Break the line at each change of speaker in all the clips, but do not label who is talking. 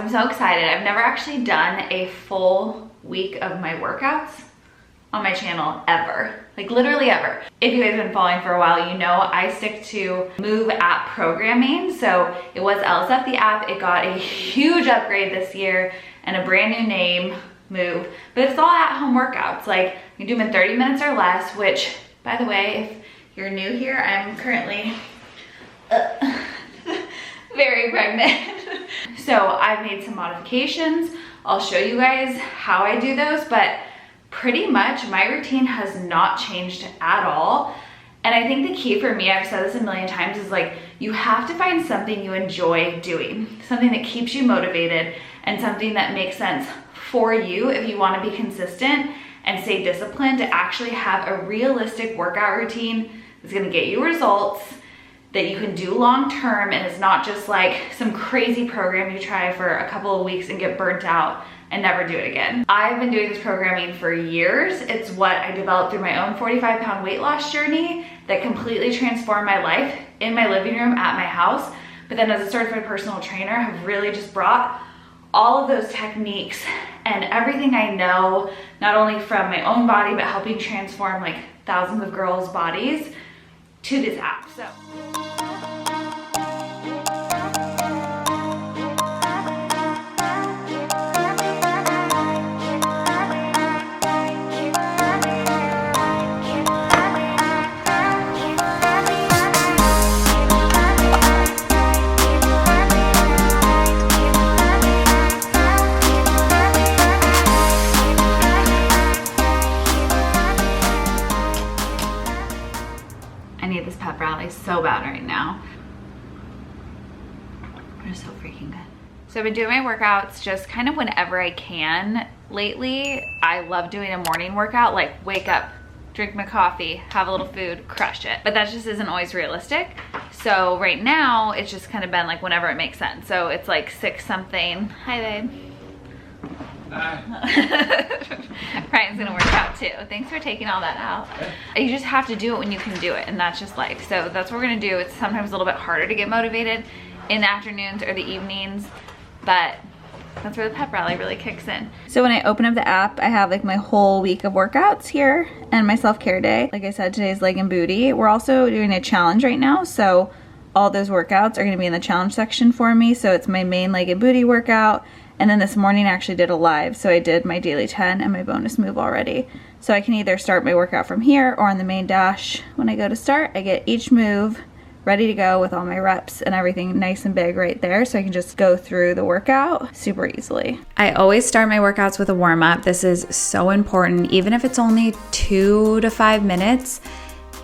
I'm so excited. I've never actually done a full week of my workouts on my channel ever. Like literally ever. If you guys have been following for a while, you know I stick to Move app programming. So it was LSF the app. It got a huge upgrade this year and a brand new name, Move. But it's all at-home workouts. Like you do them in 30 minutes or less, which, by the way, if you're new here, I'm currently very pregnant. So I've made some modifications. I'll show you guys how I do those, but pretty much my routine has not changed at all. And I think the key for me, I've said this a million times, is like you have to find something you enjoy doing, something that keeps you motivated and something that makes sense for you if you want to be consistent and stay disciplined to actually have a realistic workout routine that's going to get you results that you can do long term, and it's not just like some crazy program you try for a couple of weeks and get burnt out and never do it again. I've been doing this programming for years. It's what I developed through my own 45-pound weight loss journey that completely transformed my life in my living room at my house. But then as a certified personal trainer, have really just brought all of those techniques and everything I know, not only from my own body, but helping transform like thousands of girls' bodies to this app. So. So bad right now. They're so freaking good. So I've been doing my workouts just kind of whenever I can lately. I love doing a morning workout, like wake up, drink my coffee, have a little food, crush it. But that just isn't always realistic. So right now it's just kind of been like whenever it makes sense. So it's like 6 something. Hi babe. Brian's gonna work out too. Thanks for taking all that out. You just have to do it when you can do it, and that's just life. So that's what we're gonna do. It's sometimes a little bit harder to get motivated in the afternoons or the evenings, but that's where the pep rally really kicks in. So when I open up the app, I have like my whole week of workouts here and my self-care day. Like I said, today's leg and booty. We're also doing a challenge right now, so all those workouts are gonna be in the challenge section for me. So it's my main leg and booty workout. And then this morning I actually did a live, so I did my daily 10 and my bonus move already. So I can either start my workout from here or on the main dash. When I go to start, I get each move ready to go with all my reps and everything nice and big right there, so I can just go through the workout super easily. I always start my workouts with a warm-up. This is so important, even if it's only 2 to 5 minutes.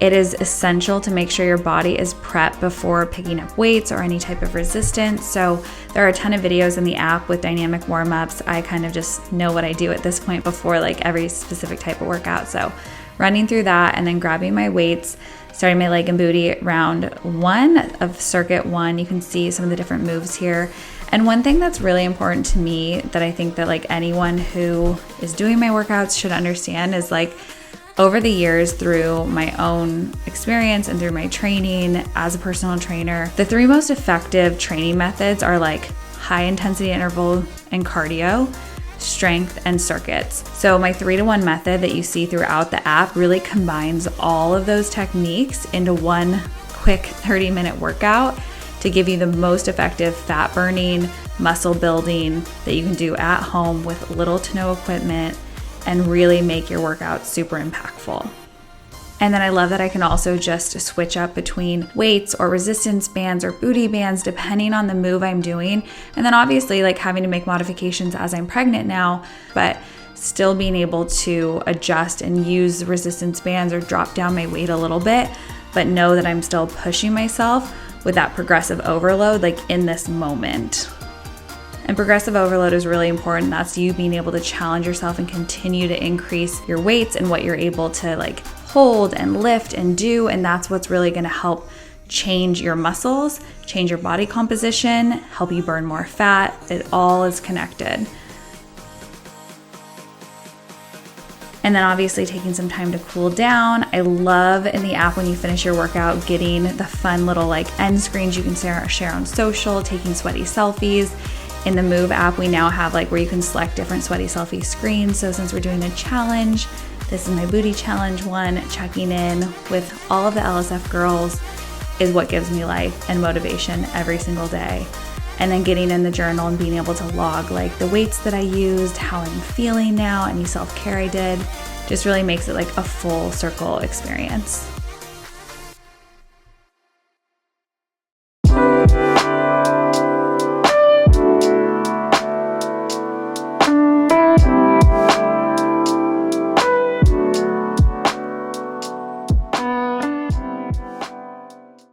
It is essential to make sure your body is prepped before picking up weights or any type of resistance. So there are a ton of videos in the app with dynamic warm-ups. I kind of just know what I do at this point before like every specific type of workout. So running through that and then grabbing my weights, starting my leg and booty round 1 of circuit 1. You can see some of the different moves here. And one thing that's really important to me that I think that like anyone who is doing my workouts should understand is like, over the years, through my own experience and through my training as a personal trainer, the 3 most effective training methods are like high intensity interval and cardio, strength, and circuits. So my 3-to-1 method that you see throughout the app really combines all of those techniques into one quick 30-minute workout to give you the most effective fat burning, muscle building that you can do at home with little to no equipment and really make your workout super impactful. And then I love that I can also just switch up between weights or resistance bands or booty bands depending on the move I'm doing. And then obviously like having to make modifications as I'm pregnant now, but still being able to adjust and use resistance bands or drop down my weight a little bit, but know that I'm still pushing myself with that progressive overload like in this moment. And progressive overload is really important. That's you being able to challenge yourself and continue to increase your weights and what you're able to like hold and lift and do. And that's what's really gonna help change your muscles, change your body composition, help you burn more fat. It all is connected. And then obviously taking some time to cool down. I love in the app when you finish your workout, getting the fun little like end screens you can share on social, taking sweaty selfies. In the Move app, we now have like where you can select different sweaty selfie screens. So since we're doing a challenge, this is my booty challenge one, checking in with all of the LSF girls is what gives me life and motivation every single day. And then getting in the journal and being able to log like the weights that I used, how I'm feeling now, any self-care I did, just really makes it like a full circle experience.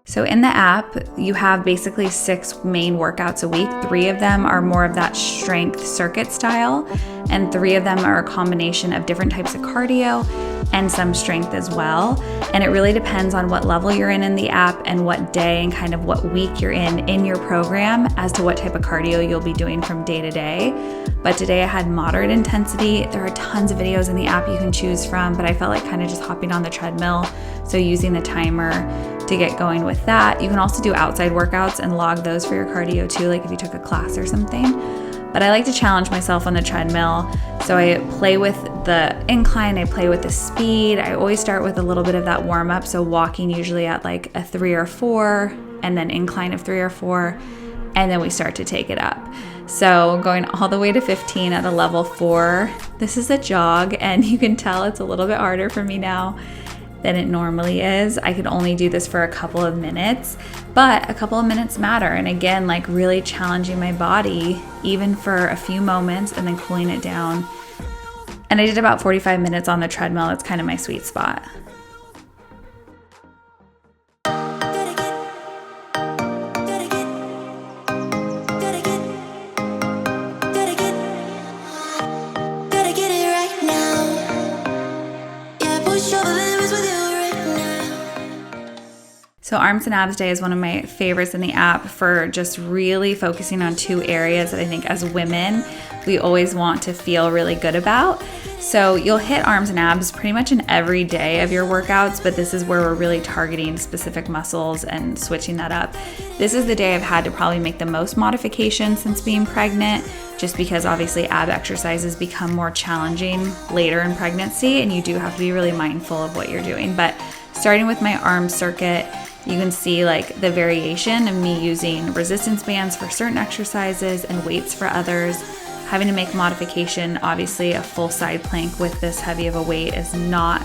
So in the app, you have basically 6 main workouts a week. 3 of them are more of that strength circuit style, and 3 of them are a combination of different types of cardio and some strength as well. And it really depends on what level you're in the app and what day and kind of what week you're in your program as to what type of cardio you'll be doing from day to day. But today I had moderate intensity. There are tons of videos in the app you can choose from, but I felt like kind of just hopping on the treadmill. So using the timer to get going with that. You can also do outside workouts and log those for your cardio too, like if you took a class or something. But I like to challenge myself on the treadmill. So I play with the incline, I play with the speed. I always start with a little bit of that warm up. So walking usually at like a 3 or 4, and then incline of 3 or 4. And then we start to take it up. So going all the way to 15 at a level 4. This is a jog, and you can tell it's a little bit harder for me now than it normally is. I could only do this for a couple of minutes, but a couple of minutes matter. And again, like really challenging my body even for a few moments and then cooling it down. And I did about 45 minutes on the treadmill. It's kind of my sweet spot. So Arms and Abs Day is one of my favorites in the app for just really focusing on 2 areas that I think as women, we always want to feel really good about. So you'll hit arms and abs pretty much in every day of your workouts, but this is where we're really targeting specific muscles and switching that up. This is the day I've had to probably make the most modification since being pregnant, just because obviously ab exercises become more challenging later in pregnancy, and you do have to be really mindful of what you're doing. But starting with my arm circuit, you can see like the variation of me using resistance bands for certain exercises and weights for others. Having to make modification, obviously a full side plank with this heavy of a weight is not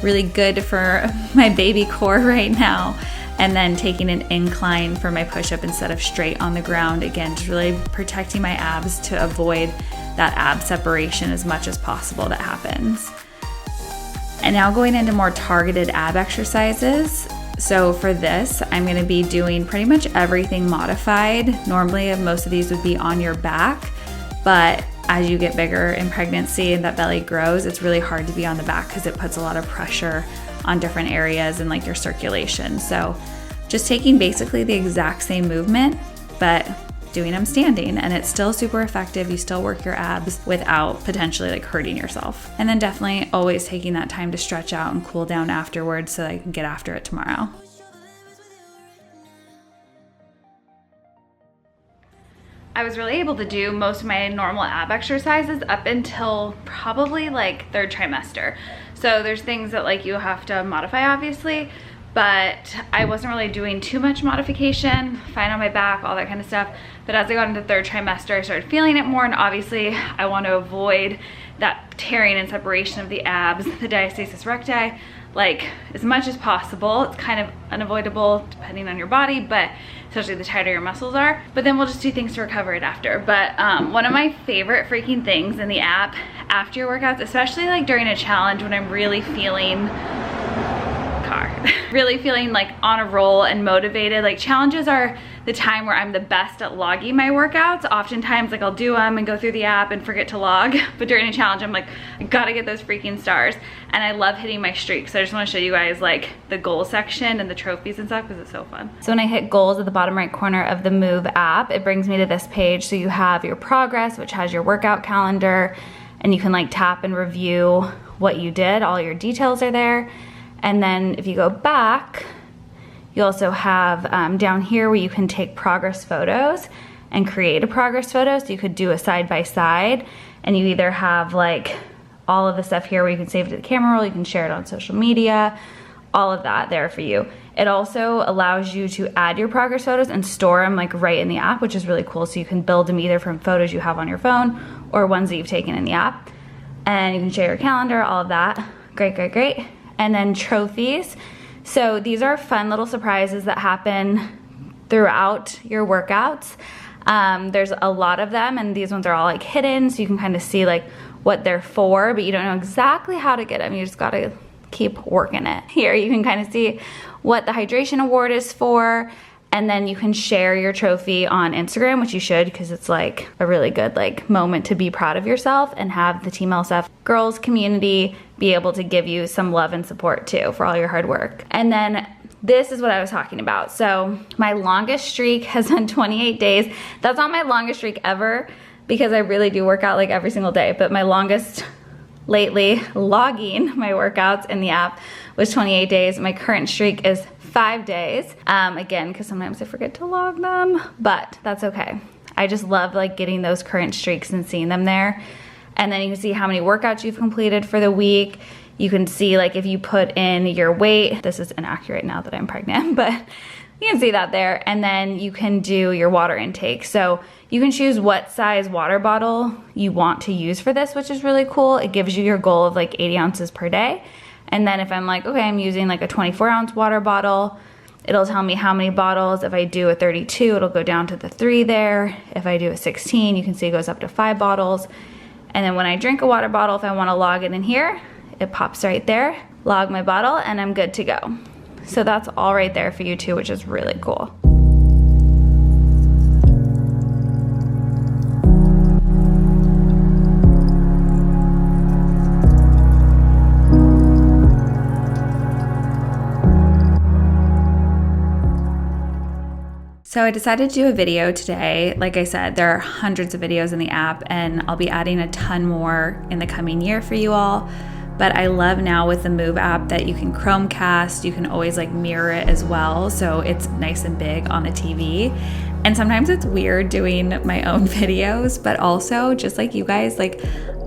really good for my baby core right now. And then taking an incline for my push-up instead of straight on the ground. Again, just really protecting my abs to avoid that ab separation as much as possible that happens. And now going into more targeted ab exercises. So for this, I'm gonna be doing pretty much everything modified. Normally, most of these would be on your back, but as you get bigger in pregnancy and that belly grows, it's really hard to be on the back because it puts a lot of pressure on different areas and like your circulation. So just taking basically the exact same movement, but doing them standing, and it's still super effective. You still work your abs without potentially like hurting yourself. And then definitely always taking that time to stretch out and cool down afterwards so that I can get after it tomorrow. I was really able to do most of my normal ab exercises up until probably like 3rd trimester. So there's things that like you have to modify obviously, but I wasn't really doing too much modification, fine on my back, all that kind of stuff. But as I got into 3rd trimester, I started feeling it more, and obviously I want to avoid that tearing and separation of the abs, the diastasis recti, like as much as possible. It's kind of unavoidable depending on your body, but especially the tighter your muscles are. But then we'll just do things to recover it after. But one of my favorite freaking things in the app after your workouts, especially like during a challenge when I'm really feeling really feeling like on a roll and motivated. Like challenges are the time where I'm the best at logging my workouts. Oftentimes like I'll do them and go through the app and forget to log, but during a challenge I'm like, I gotta get those freaking stars. And I love hitting my streaks. So I just want to show you guys like the goal section and the trophies and stuff because it's so fun. So when I hit goals at the bottom right corner of the Move app, it brings me to this page. So you have your progress, which has your workout calendar, and you can like tap and review what you did. All your details are there. And then if you go back, you also have down here where you can take progress photos. and create a progress photo. So you could do a side by side, and you either have like all of the stuff here where you can save it to the camera roll, you can share it on social media, all of that there for you. It also allows you to add your progress photos and store them like right in the app, which is really cool. So you can build them either from photos you have on your phone or ones that you've taken in the app. And you can share your calendar, all of that. Great, great, great. And then trophies. So these are fun little surprises that happen throughout your workouts. There's a lot of them, and these ones are all like hidden, so you can kind of see like what they're for, but you don't know exactly how to get them. You just gotta keep working it. Here you can kind of see what the hydration award is for, and then you can share your trophy on Instagram, which you should, because it's like a really good like moment to be proud of yourself and have the Team LSF girls community be able to give you some love and support too for all your hard work. And then this is what I was talking about. So my longest streak has been 28 days. That's not my longest streak ever, because I really do work out like every single day, but my longest lately logging my workouts in the app was 28 days. My current streak is 5 days. Again, because sometimes I forget to log them, but that's okay. I just love like getting those current streaks and seeing them there. And then you can see how many workouts you've completed for the week. You can see like if you put in your weight, this is inaccurate now that I'm pregnant, but you can see that there. And then you can do your water intake. So you can choose what size water bottle you want to use for this, which is really cool. It gives you your goal of like 80 ounces per day. And then if I'm like, okay, I'm using like a 24-ounce water bottle, it'll tell me how many bottles. If I do a 32, it'll go down to the 3 there. If I do a 16, you can see it goes up to 5 bottles. And then when I drink a water bottle, if I want to log it in here, it pops right there, log my bottle, and I'm good to go. So that's all right there for you too, which is really cool. So I decided to do a video today. Like I said, there are hundreds of videos in the app, and I'll be adding a ton more in the coming year for you all. But I love now with the Move app that you can Chromecast, you can always like mirror it as well. So it's nice and big on the TV. And sometimes it's weird doing my own videos, but also just like you guys, like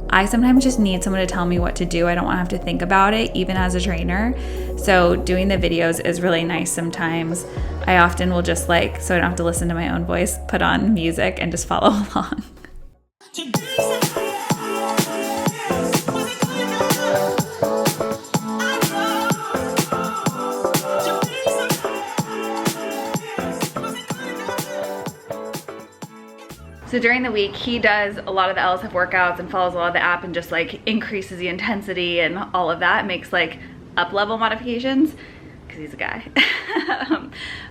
I sometimes just need someone to tell me what to do. I don't want to have to think about it, even as a trainer. So doing the videos is really nice sometimes. I often will just like, so I don't have to listen to my own voice, put on music and just follow along. So during the week, he does a lot of the LSF workouts and follows a lot of the app and just like increases the intensity and all of that, makes like up level modifications because he's a guy.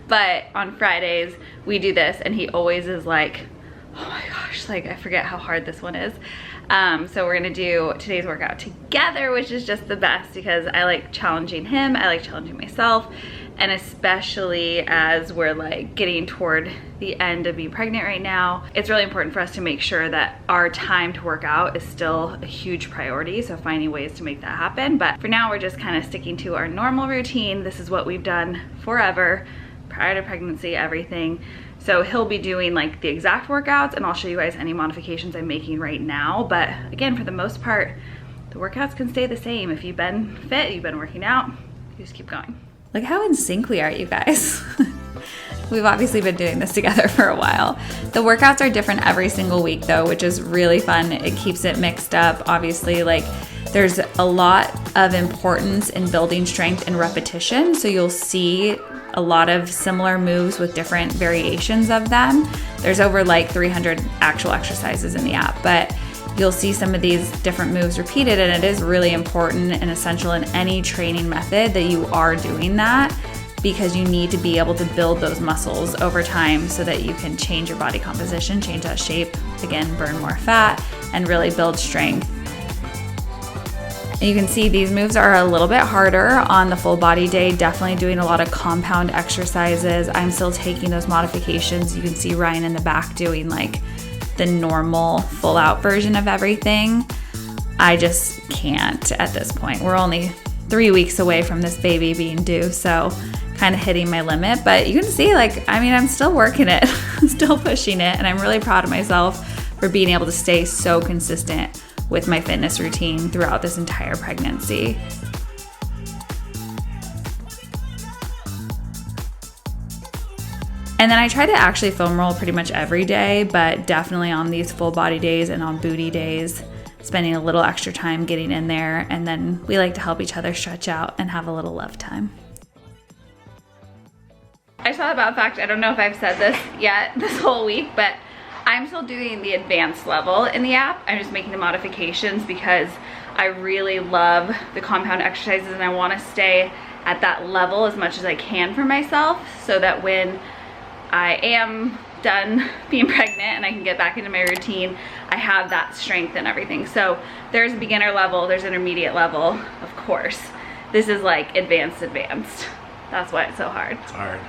But on Fridays, we do this and he always is like, oh my gosh, like I forget how hard this one is. So we're gonna do today's workout together, which is just the best because I like challenging him, I like challenging myself, and especially as we're like getting toward the end of being pregnant right now, it's really important for us to make sure that our time to work out is still a huge priority, so finding ways to make that happen. But for now, we're just kind of sticking to our normal routine. This is what we've done forever, prior to pregnancy, everything. So he'll be doing like the exact workouts, and I'll show you guys any modifications I'm making right now. But again, for the most part, the workouts can stay the same. If you've been fit, you've been working out, you just keep going. Look how in sync we are, you guys. We've obviously been doing this together for a while. The workouts are different every single week though, which is really fun. It keeps it mixed up. Obviously, like there's a lot of importance in building strength and repetition. So you'll see a lot of similar moves with different variations of them. There's over like 300 actual exercises in the app, but you'll see some of these different moves repeated, and it is really important and essential in any training method that you are doing that, because you need to be able to build those muscles over time so that you can change your body composition, change that shape, again, burn more fat, and really build strength. And you can see these moves are a little bit harder on the full body day, definitely doing a lot of compound exercises. I'm still taking those modifications. You can see Ryan in the back doing like the normal full out version of everything. I just can't at this point. We're only 3 weeks away from this baby being due, so kind of hitting my limit. But you can see, like, I mean, I'm still working it. still pushing it, and I'm really proud of myself for being able to stay so consistent with my fitness routine throughout this entire pregnancy. And then I try to actually foam roll pretty much every day, but definitely on these full body days and on booty days, spending a little extra time getting in there. And then we like to help each other stretch out and have a little love time. I saw about fact, I don't know if I've said this yet this whole week, but I'm still doing the advanced level in the app. I'm just making the modifications because I really love the compound exercises and I want to stay at that level as much as I can for myself so that when I am done being pregnant and I can get back into my routine, I have that strength and everything. So there's beginner level, there's intermediate level, of course. This is like advanced. That's why it's so hard.
It's hard.